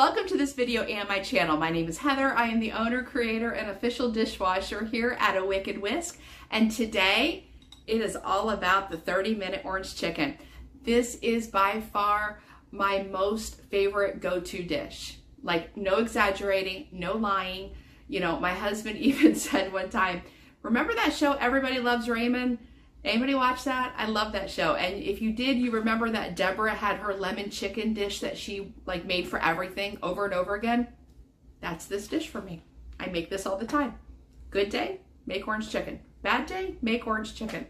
Welcome to this video and my channel. My name is Heather. I am the owner, creator, and official dishwasher here at A Wicked Whisk. And today it is all about the 30-minute orange chicken. This is by far my most favorite go-to dish. Like, no exaggerating, no lying. You know, my husband even said one time, remember that show Everybody Loves Raymond? Anybody watch that? I love that show. And if you did, you remember that Deborah had her lemon chicken dish that she like made for everything over and over again? That's this dish for me. I make this all the time. Good day, make orange chicken. Bad day, make orange chicken.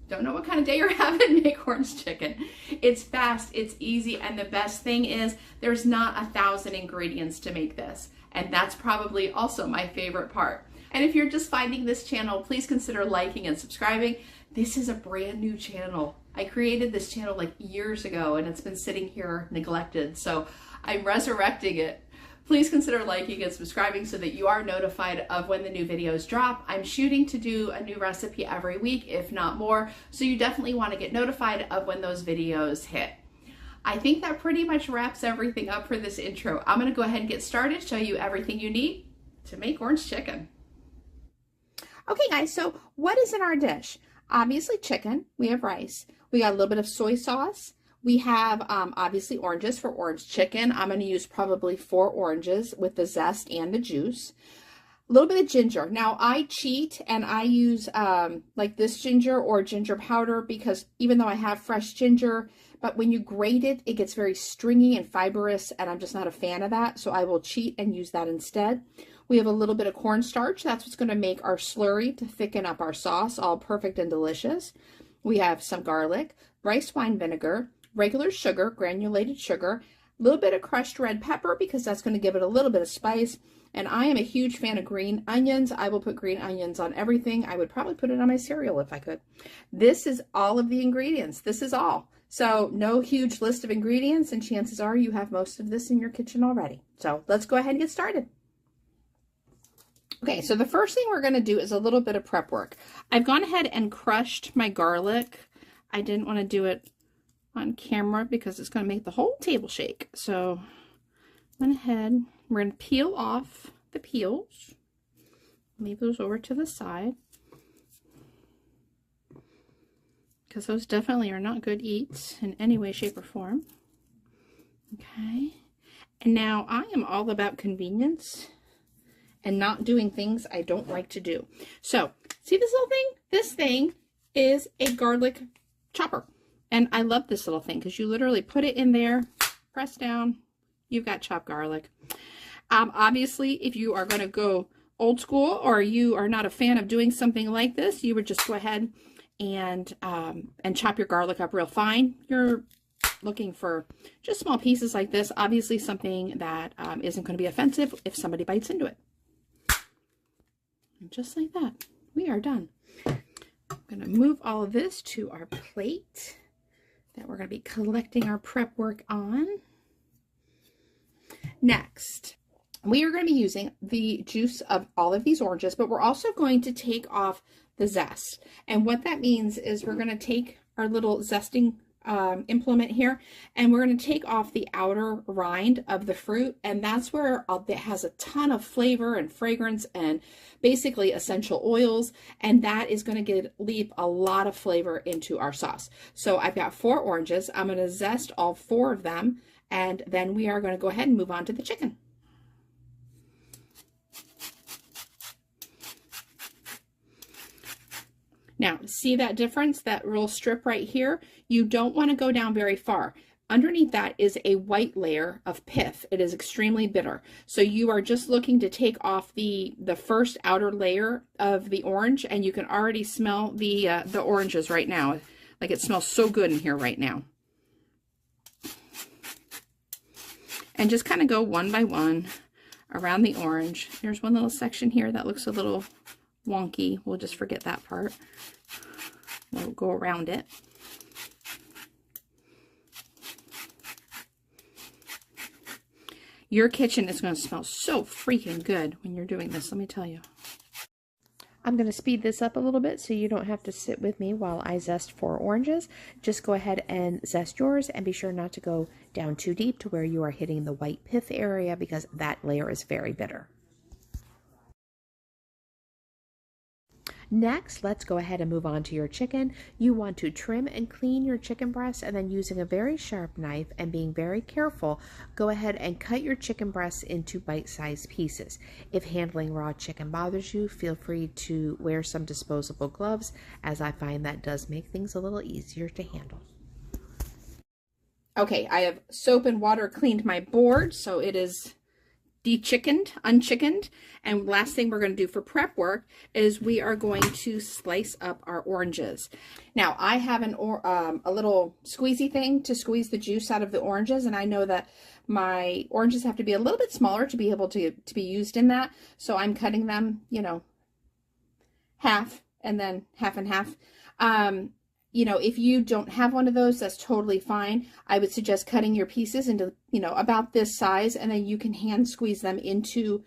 Don't know what kind of day you're having, make orange chicken. It's fast, it's easy, and the best thing is there's not 1,000 ingredients to make this. And that's probably also my favorite part. And if you're just finding this channel, please consider liking and subscribing. This is a brand new channel. I created this channel like years ago and it's been sitting here neglected. So I'm resurrecting it. Please consider liking and subscribing so that you are notified of when the new videos drop. I'm shooting to do a new recipe every week, if not more. So you definitely want to get notified of when those videos hit. I think that pretty much wraps everything up for this intro. I'm going to go ahead and get started, show you everything you need to make orange chicken. Okay guys, so what is in our dish? Obviously chicken, we have rice, we got a little bit of soy sauce, we have obviously oranges for orange chicken. I'm going to use probably 4 oranges with the zest and the juice. A little bit of ginger. Now I cheat and I use like this ginger or ginger powder because even though I have fresh ginger, but when you grate it, it gets very stringy and fibrous and I'm just not a fan of that. So I will cheat and use that instead. We have a little bit of cornstarch. That's what's going to make our slurry to thicken up our sauce, all perfect and delicious. We have some garlic, rice wine vinegar, regular sugar, granulated sugar, a little bit of crushed red pepper because that's going to give it a little bit of spice. And I am a huge fan of green onions. I will put green onions on everything. I would probably put it on my cereal if I could. This is all of the ingredients. This is all. So no huge list of ingredients, and chances are you have most of this in your kitchen already. So let's go ahead and get started. Okay, so the first thing we're going to do is a little bit of prep work. I've gone ahead and crushed my garlic. I didn't want to do it on camera because it's going to make the whole table shake. So I went ahead, we're going to peel off the peels. Leave those over to the side because those definitely are not good eats in any way, shape, or form. Okay, and now I am all about convenience and not doing things I don't like to do. So, see this little thing? This thing is a garlic chopper. And I love this little thing because you literally put it in there, press down, you've got chopped garlic. Obviously, if you are going to go old school or you are not a fan of doing something like this, you would just go ahead and chop your garlic up real fine. You're looking for just small pieces like this. Obviously, something that isn't going to be offensive if somebody bites into it. And just like that, we are done. I'm going to move all of this to our plate that we're going to be collecting our prep work on. Next, we are going to be using the juice of all of these oranges, but we're also going to take off the zest. And what that means is we're going to take our little zesting implement here and we're going to take off the outer rind of the fruit, and that's where it has a ton of flavor and fragrance and basically essential oils, and that is going to leave a lot of flavor into our sauce. So I've got 4 oranges. I'm going to zest all 4 of them, and then we are going to go ahead and move on to the chicken. Now, see that difference, that little strip right here? You don't want to go down very far. Underneath that is a white layer of pith. It is extremely bitter. So you are just looking to take off the first outer layer of the orange, and you can already smell the oranges right now. Like, it smells so good in here right now. And just kind of go one by one around the orange. There's one little section here that looks a little wonky. We'll just forget that part. We'll go around it. Your kitchen is going to smell so freaking good when you're doing this, let me tell you. I'm going to speed this up a little bit so you don't have to sit with me while I zest 4 oranges. Just go ahead and zest yours, and be sure not to go down too deep to where you are hitting the white pith area, because that layer is very bitter. Next, let's go ahead and move on to your chicken. You want to trim and clean your chicken breast, and then using a very sharp knife and being very careful, go ahead and cut your chicken breasts into bite-sized pieces. If handling raw chicken bothers you, feel free to wear some disposable gloves, as I find that does make things a little easier to handle. Okay, I have soap and water cleaned my board, so it is unchickened. And last thing we're going to do for prep work is we are going to slice up our oranges. Now, I have a little squeezy thing to squeeze the juice out of the oranges, and I know that my oranges have to be a little bit smaller to be able to be used in that. So I'm cutting them, you know, half and then half and half. You know, if you don't have one of those, that's totally fine. I would suggest cutting your pieces into, you know, about this size, and then you can hand squeeze them into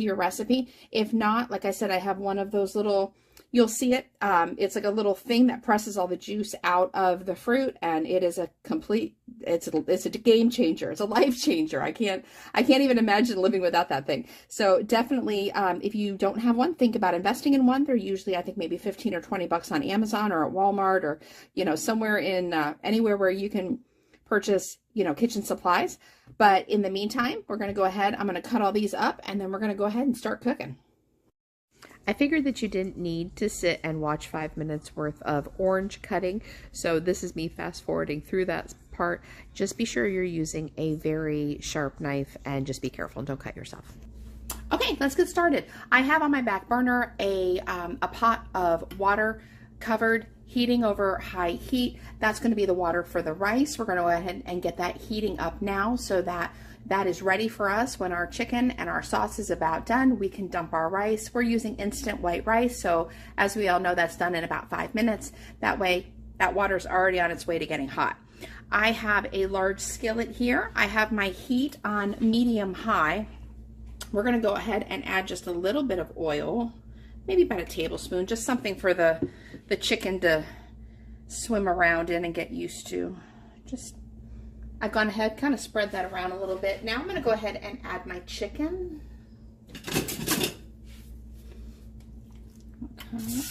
your recipe. If not, like I said, I have one of those little, you'll see it. It's like a little thing that presses all the juice out of the fruit, and it is a complete, it's a game changer. It's a life changer. I can't even imagine living without that thing. So definitely, if you don't have one, think about investing in one. They're usually, I think, maybe 15 or 20 bucks on Amazon or at Walmart, or, you know, somewhere in anywhere where you can purchase, you know, kitchen supplies. But in the meantime, we're going to go ahead. I'm going to cut all these up, and then we're going to go ahead and start cooking. I figured that you didn't need to sit and watch 5 minutes worth of orange cutting, so this is me fast forwarding through that part. Just be sure you're using a very sharp knife, and just be careful and don't cut yourself. Okay, let's get started. I have on my back burner a pot of water covered, heating over high heat. That's going to be the water for the rice. We're going to go ahead and get that heating up now, so that is ready for us. When our chicken and our sauce is about done, we can dump our rice. We're using instant white rice, so as we all know, that's done in about 5 minutes. That way, that water's already on its way to getting hot. I have a large skillet here. I have my heat on medium high. We're going to go ahead and add just a little bit of oil, maybe about a tablespoon, just something for the chicken to swim around in and get used to. I've gone ahead, kind of spread that around a little bit. Now I'm going to go ahead and add my chicken. Okay.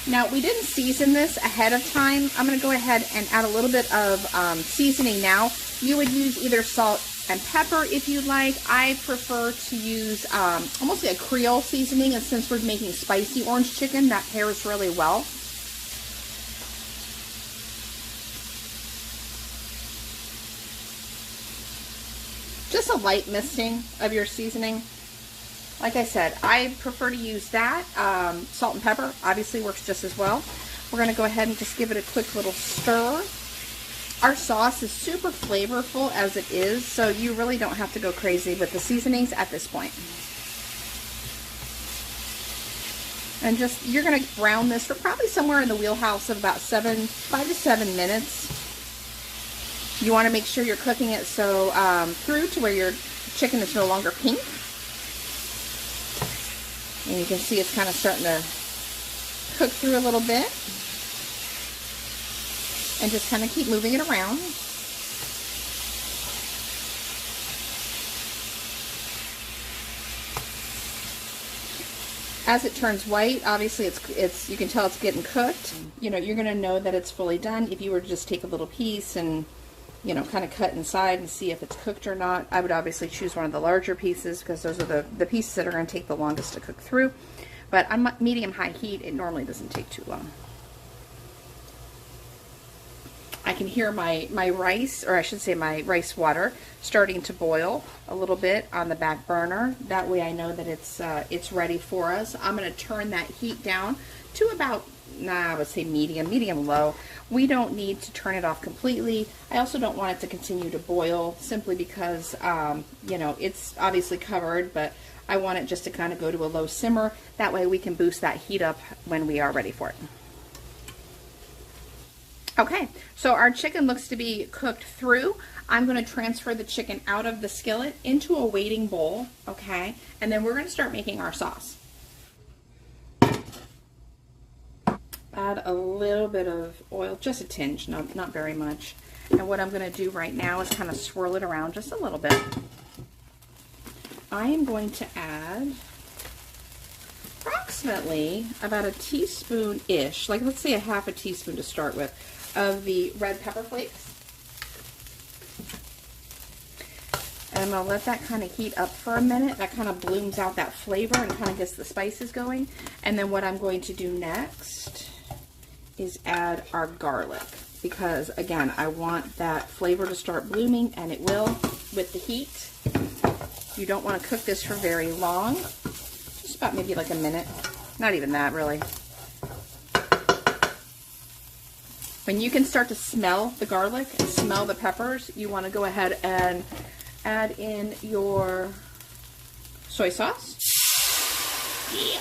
Now, we didn't season this ahead of time. I'm going to go ahead and add a little bit of seasoning now. You would use either salt and pepper if you'd like. I prefer to use almost like a Creole seasoning, and since we're making spicy orange chicken, that pairs really well. Just a light misting of your seasoning. Like I said, I prefer to use that. Salt and pepper obviously works just as well. We're going to go ahead and just give it a quick little stir. Our sauce is super flavorful as it is, so you really don't have to go crazy with the seasonings at this point. And just, you're going to brown this for probably somewhere in the wheelhouse of about 5 to 7 minutes. You want to make sure you're cooking it so through to where your chicken is no longer pink. And you can see it's kind of starting to cook through a little bit. And just kind of keep moving it around. As it turns white, obviously you can tell it's getting cooked. You know, you're going to know that it's fully done. If you were to just take a little piece and, you know, kind of cut inside and see if it's cooked or not, I would obviously choose one of the larger pieces, because those are the pieces that are going to take the longest to cook through. But on medium-high heat, it normally doesn't take too long. I can hear my rice, or I should say my rice water, starting to boil a little bit on the back burner. That way I know that it's ready for us. I'm going to turn that heat down to about, I would say medium low. We don't need to turn it off completely. I also don't want it to continue to boil, simply because, you know, it's obviously covered, but I want it just to kind of go to a low simmer. That way we can boost that heat up when we are ready for it. Okay, so our chicken looks to be cooked through. I'm going to transfer the chicken out of the skillet into a waiting bowl, okay? And then we're going to start making our sauce. Add a little bit of oil, just a tinge, not very much. And what I'm going to do right now is kind of swirl it around just a little bit. I am going to add approximately about a teaspoon-ish, like let's say a half a teaspoon to start with, of the red pepper flakes. And I'm going to let that kind of heat up for a minute. That kind of blooms out that flavor and kind of gets the spices going. And then what I'm going to do next is add our garlic, because again, I want that flavor to start blooming, and it will with the heat. You don't want to cook this for very long, just about maybe like a minute, not even that really. When you can start to smell the garlic and smell the peppers, you want to go ahead and add in your soy sauce. Yeah.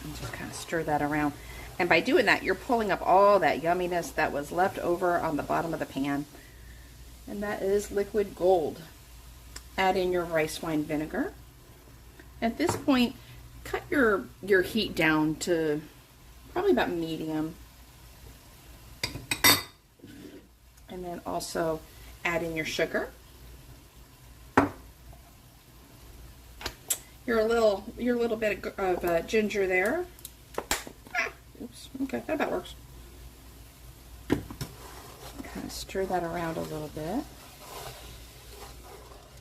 And just kind of stir that around. And by doing that, you're pulling up all that yumminess that was left over on the bottom of the pan. And that is liquid gold. Add in your rice wine vinegar. At this point, cut your heat down to probably about medium. And then also add in your sugar. Your little bit of ginger there. Oops, okay, that about works. Kind of stir that around a little bit.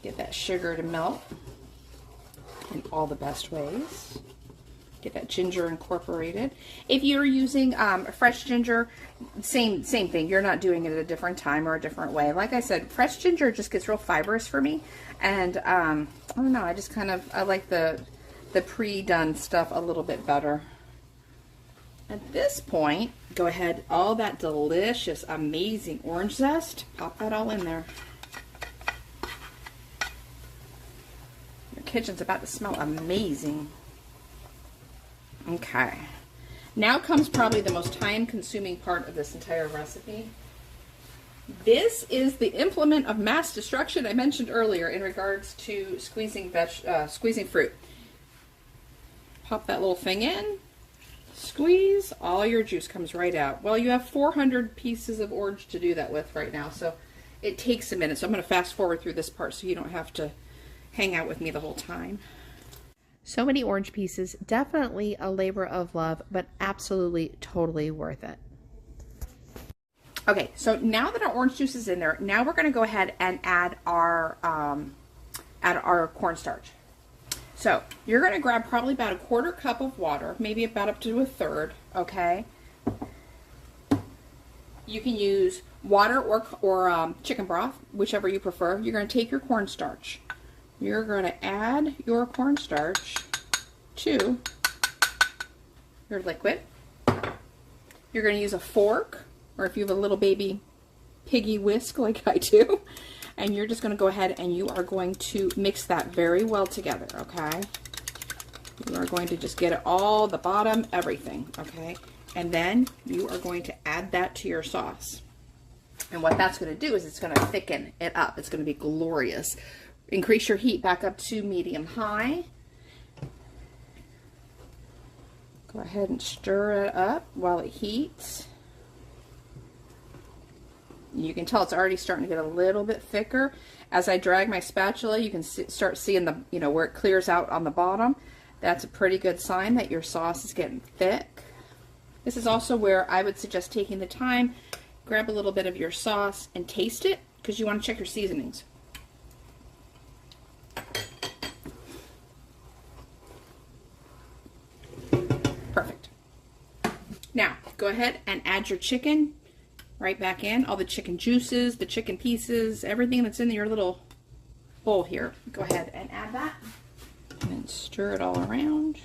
Get that sugar to melt in all the best ways. Get that ginger incorporated. If you're using fresh ginger, same thing. You're not doing it at a different time or a different way. Like I said, fresh ginger just gets real fibrous for me, and I don't know. I like the pre-done stuff a little bit better. At this point, go ahead, all that delicious, amazing orange zest, pop that all in there. Your kitchen's about to smell amazing. Okay, now comes probably the most time-consuming part of this entire recipe. This is the implement of mass destruction I mentioned earlier in regards to squeezing fruit. Pop that little thing in, squeeze, all your juice comes right out. Well, you have 400 pieces of orange to do that with right now, so it takes a minute. So I'm going to fast forward through this part so you don't have to hang out with me the whole time. So many orange pieces, definitely a labor of love, but absolutely totally worth it. Okay, so now that our orange juice is in there, now we're going to go ahead and add our cornstarch. So you're going to grab probably about a 1/4 cup of water, maybe about up to 1/3, okay? You can use water or chicken broth, whichever you prefer. You're going to take your cornstarch. You're going to add your cornstarch to your liquid. You're going to use a fork, or if you have a little baby piggy whisk like I do, and you're just going to go ahead and you are going to mix that very well together, okay? You are going to just get it all, the bottom, everything, okay? And then you are going to add that to your sauce. And what that's going to do is it's going to thicken it up. It's going to be glorious. Increase your heat back up to medium-high. Go ahead and stir it up while it heats. You can tell it's already starting to get a little bit thicker. As I drag my spatula, you can start seeing the, where it clears out on the bottom. That's a pretty good sign that your sauce is getting thick. This is also where I would suggest taking the time, grab a little bit of your sauce and taste it, because you want to check your seasonings. Perfect. Now, go ahead and add your chicken right back in. All the chicken juices, the chicken pieces, everything that's in your little bowl here. Go ahead and add that. And stir it all around.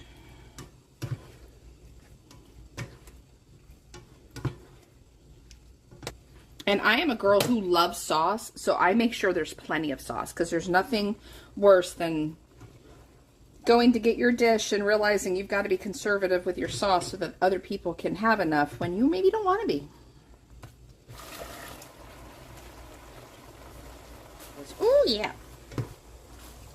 And I am a girl who loves sauce, so I make sure there's plenty of sauce, because there's nothing worse than going to get your dish and realizing you've got to be conservative with your sauce so that other people can have enough when you maybe don't want to be. Oh yeah.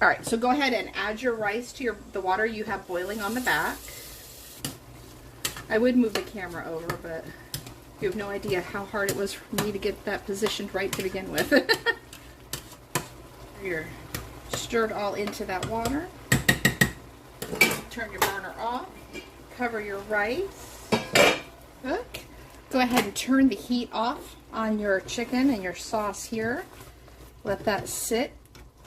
All right, so go ahead and add your rice to the water you have boiling on the back. I would move the camera over, but you have no idea how hard it was for me to get that positioned right to begin with. You're stirred all into that water. Turn your burner off. Cover your rice. Cook. Go ahead and turn the heat off on your chicken and your sauce here. Let that sit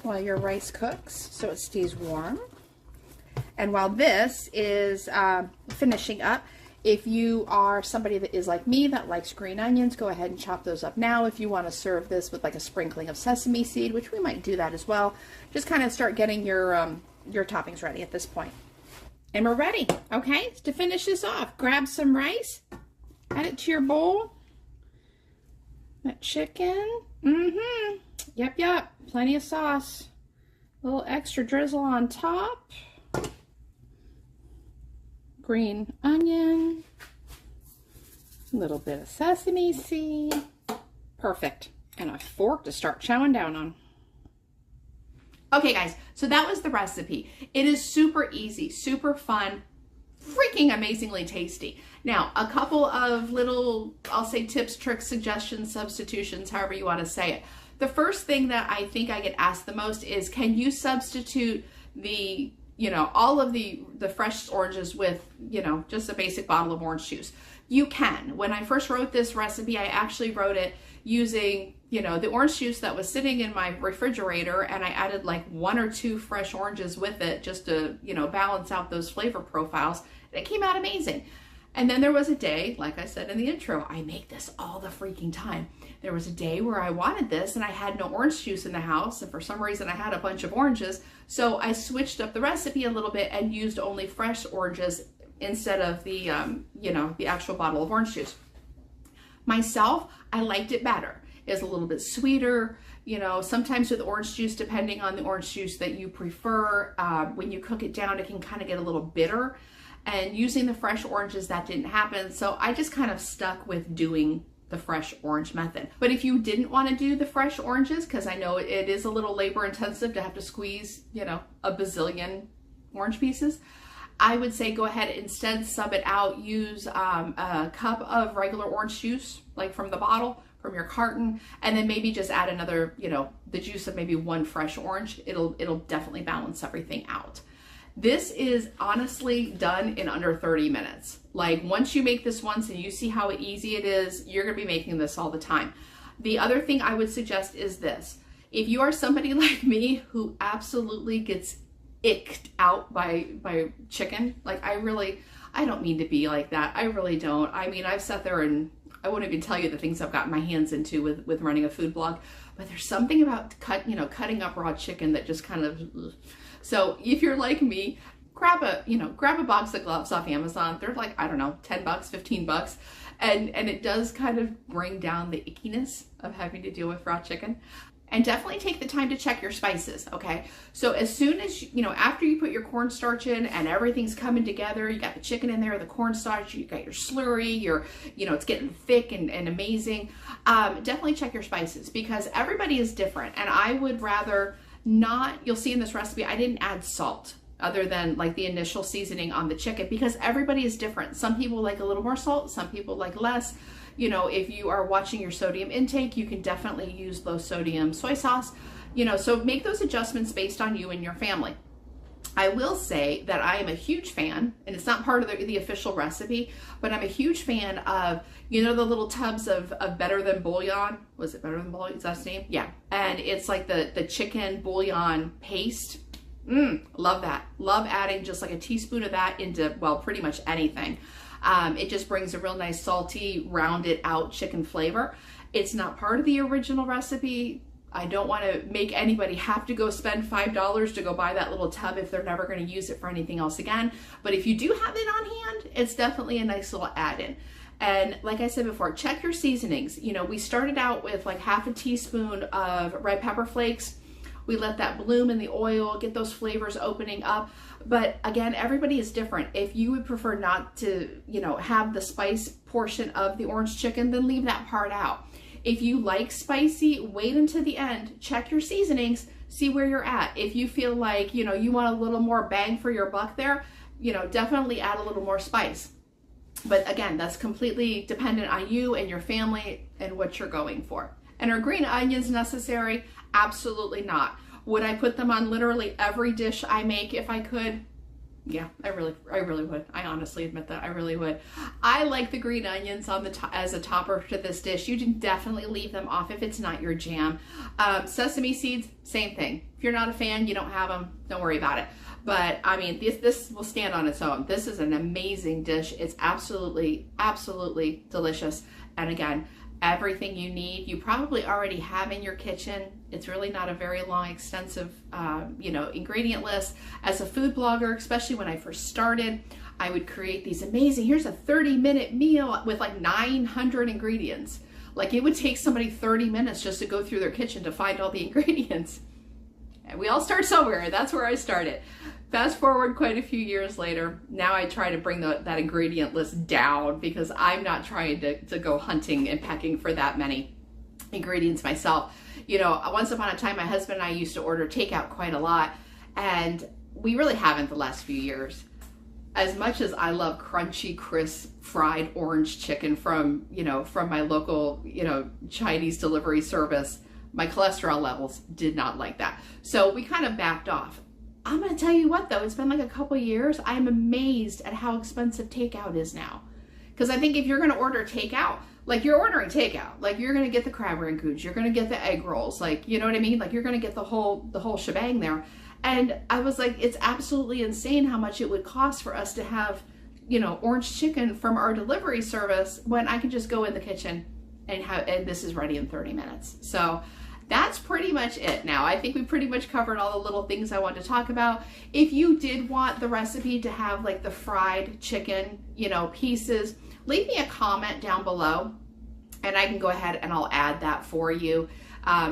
while your rice cooks so it stays warm. And while this is finishing up, if you are somebody that is like me that likes green onions, go ahead and chop those up now. If you want to serve this with like a sprinkling of sesame seed, which we might do that as well, just kind of start getting your toppings ready at this point. And we're ready. Okay, to finish this off, grab some rice, add it to your bowl. That chicken, yep, plenty of sauce. A little extra drizzle on top. Green onion, a little bit of sesame seed, perfect, and a fork to start chowing down on. Okay guys, so that was the recipe. It is super easy, super fun, freaking amazingly tasty. Now, a couple of little, I'll say tips, tricks, suggestions, substitutions, however you want to say it. The first thing that I think I get asked the most is, can you substitute the all of the fresh oranges with, just a basic bottle of orange juice? You can. When I first wrote this recipe, I actually wrote it using, the orange juice that was sitting in my refrigerator, and I added like 1 or 2 fresh oranges with it just to, balance out those flavor profiles. And it came out amazing. And then there was a day, like I said in the intro, I make this all the freaking time. There was a day where I wanted this and I had no orange juice in the house, and for some reason I had a bunch of oranges. So I switched up the recipe a little bit and used only fresh oranges instead of the, the actual bottle of orange juice. Myself, I liked it better. It's a little bit sweeter, sometimes with orange juice, depending on the orange juice that you prefer, when you cook it down, it can kind of get a little bitter. And using the fresh oranges, that didn't happen. So I just kind of stuck with doing the fresh orange method. But if you didn't want to do the fresh oranges, because I know it is a little labor intensive to have to squeeze, a bazillion orange pieces, I would say go ahead, instead sub it out, use a cup of regular orange juice, like from the bottle, from your carton, and then maybe just add another, the juice of maybe 1 fresh orange. It'll definitely balance everything out. This is honestly done in under 30 minutes. Like, once you make this once and you see how easy it is, you're gonna be making this all the time. The other thing I would suggest is this. If you are somebody like me who absolutely gets icked out by chicken, like I don't mean to be like that. I really don't. I mean, I've sat there and I won't even tell you the things I've gotten my hands into with running a food blog, but there's something about cutting up raw chicken that just kind of, ugh. So if you're like me, grab a box of gloves off Amazon. They're like, I don't know, 10 bucks, 15 bucks. And it does kind of bring down the ickiness of having to deal with raw chicken. And definitely take the time to check your spices, okay? So as soon as, after you put your cornstarch in and everything's coming together, you got the chicken in there, the cornstarch, you got your slurry, it's getting thick and amazing, definitely check your spices, because everybody is different. And I would rather not, you'll see in this recipe, I didn't add salt other than like the initial seasoning on the chicken, because everybody is different. Some people like a little more salt, some people like less. If you are watching your sodium intake, you can definitely use low sodium soy sauce, so make those adjustments based on you and your family. I will say that I am a huge fan, and it's not part of the official recipe, but I'm a huge fan of, the little tubs of Better Than Bouillon. Was it Better Than Bouillon? Is that its name? Yeah. And it's like the chicken bouillon paste. Love that. Love adding just like a teaspoon of that into, well, pretty much anything. It just brings a real nice salty, rounded out chicken flavor. It's not part of the original recipe. I don't want to make anybody have to go spend $5 to go buy that little tub if they're never going to use it for anything else again. But if you do have it on hand, it's definitely a nice little add-in. And like I said before, check your seasonings. We started out with like half a teaspoon of red pepper flakes, We let that bloom in the oil, get those flavors opening up. But again, everybody is different. If you would prefer not to, have the spice portion of the orange chicken, then leave that part out. If you like spicy, wait until the end, check your seasonings, see where you're at. If you feel like, you want a little more bang for your buck there, definitely add a little more spice. But again, that's completely dependent on you and your family and what you're going for. And are green onions necessary? Absolutely not. Would I put them on literally every dish I make if I could? Yeah, I really would. I honestly admit that I really would. I like the green onions on the as a topper to this dish. You can definitely leave them off if it's not your jam. Sesame seeds, same thing. If you're not a fan, you don't have them, don't worry about it. But I mean, this will stand on its own. This is an amazing dish. It's absolutely, absolutely delicious. And again, everything you need, you probably already have in your kitchen. It's really not a very long, extensive, ingredient list. As a food blogger, especially when I first started, I would create these amazing, here's a 30-minute meal with like 900 ingredients. Like it would take somebody 30 minutes just to go through their kitchen to find all the ingredients. And we all start somewhere. That's where I started. Fast forward quite a few years later, now I try to bring that ingredient list down because I'm not trying to go hunting and pecking for that many ingredients myself. Once upon a time, my husband and I used to order takeout quite a lot, and we really haven't the last few years. As much as I love crunchy, crisp, fried orange chicken from my local, Chinese delivery service, my cholesterol levels did not like that. So we kind of backed off. I'm going to tell you what, though, it's been like a couple years. I'm amazed at how expensive takeout is now. Because I think if you're going to order takeout, like you're ordering takeout, like you're going to get the crab rangoons, you're going to get the egg rolls, like, you know what I mean? Like you're going to get the whole shebang there. And I was like, it's absolutely insane how much it would cost for us to have, orange chicken from our delivery service when I can just go in the kitchen and this is ready in 30 minutes. So that's pretty much it now. I think we pretty much covered all the little things I wanted to talk about. If you did want the recipe to have like the fried chicken, pieces, leave me a comment down below and I can go ahead and I'll add that for you.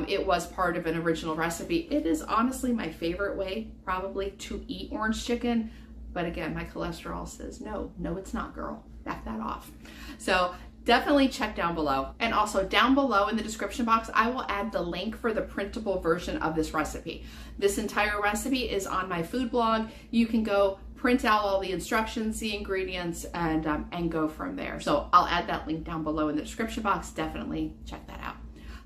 It was part of an original recipe. It is honestly my favorite way probably to eat orange chicken. But again, my cholesterol says, no, it's not, girl. Back that off. So definitely check down below. And also down below in the description box, I will add the link for the printable version of this recipe. This entire recipe is on my food blog. You can go print out all the instructions, the ingredients, and go from there. So I'll add that link down below in the description box. Definitely check that out.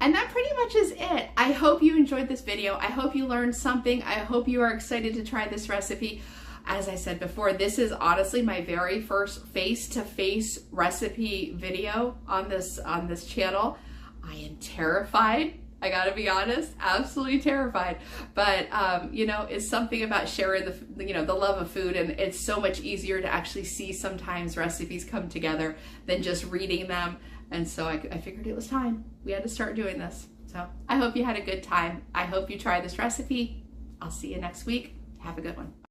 And that pretty much is it. I hope you enjoyed this video. I hope you learned something. I hope you are excited to try this recipe. As I said before, this is honestly my very first face-to-face recipe video on this channel. I am terrified. I gotta be honest, absolutely terrified. But it's something about sharing the love of food, and it's so much easier to actually see sometimes recipes come together than just reading them. And so I figured it was time. We had to start doing this. So I hope you had a good time. I hope you try this recipe. I'll see you next week. Have a good one. Bye.